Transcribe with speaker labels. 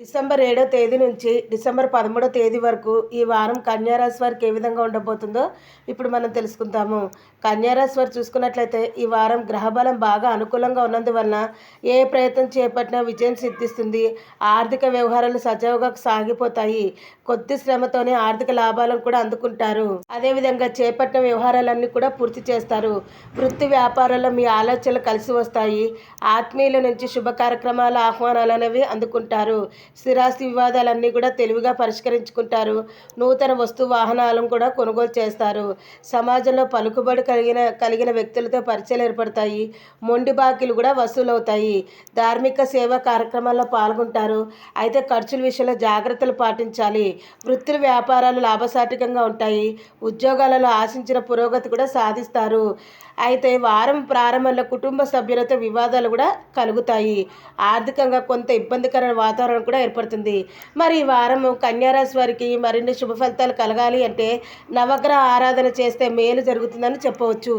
Speaker 1: December 7వ తేదీ నుంచి డిసెంబర్ 13వ తేదీ వరకు ఈ వారం కన్యారాశి వారికి ఏ విధంగా ఉండబోతుందో ఇప్పుడు మనం తెలుసుకుందాము. కన్యారాశి వారు చూసుకున్నట్లయితే ఈ వారం గ్రహబలం బాగా అనుకూలంగా ఉన్నందువలన ఏ ప్రయత్నం చేపట్టినా విజయం సిద్ధిస్తుంది. ఆర్థిక వ్యవహారాలు సజావుగా సాగిపోతాయి. కొద్ది శ్రమతోనే ఆర్థిక లాభాలను కూడా అందుకుంటారు. అదేవిధంగా చేపట్టిన వ్యవహారాలన్నీ కూడా పూర్తి చేస్తారు. వృత్తి వ్యాపారాల్లో మీ ఆలోచనలు కలిసి వస్తాయి. ఆత్మీయుల నుంచి శుభ కార్యక్రమాల ఆహ్వానాలు అనేవి అందుకుంటారు. స్థిరాస్తి వివాదాలన్నీ కూడా తెలివిగా పరిష్కరించుకుంటారు. నూతన వస్తు వాహనాలను కూడా కొనుగోలు చేస్తారు. సమాజంలో పలుకుబడి కలిగిన వ్యక్తులతో పరిచయాలు ఏర్పడతాయి. మొండి బాకీలు కూడా వసూలవుతాయి. ధార్మిక సేవా కార్యక్రమాల్లో పాల్గొంటారు. అయితే ఖర్చుల విషయంలో జాగ్రత్తలు పాటించాలి. వృత్తులు వ్యాపారాలు లాభసాటికంగా ఉంటాయి. ఉద్యోగాలలో ఆశించిన పురోగతి కూడా సాధిస్తారు. అయితే వారం ప్రారంభంలో కుటుంబ సభ్యులతో వివాదాలు కూడా కలుగుతాయి. ఆర్థికంగా కొంత ఇబ్బందికరమైన వాతావరణం కూడా ఏర్పడుతుంది. మరి ఈ వారం కన్యారాశి వారికి మరిన్ని శుభ ఫలితాలు కలగాలి అంటే నవగ్రహ ఆరాధన చేస్తే మేలు జరుగుతుందని చెప్పవచ్చు.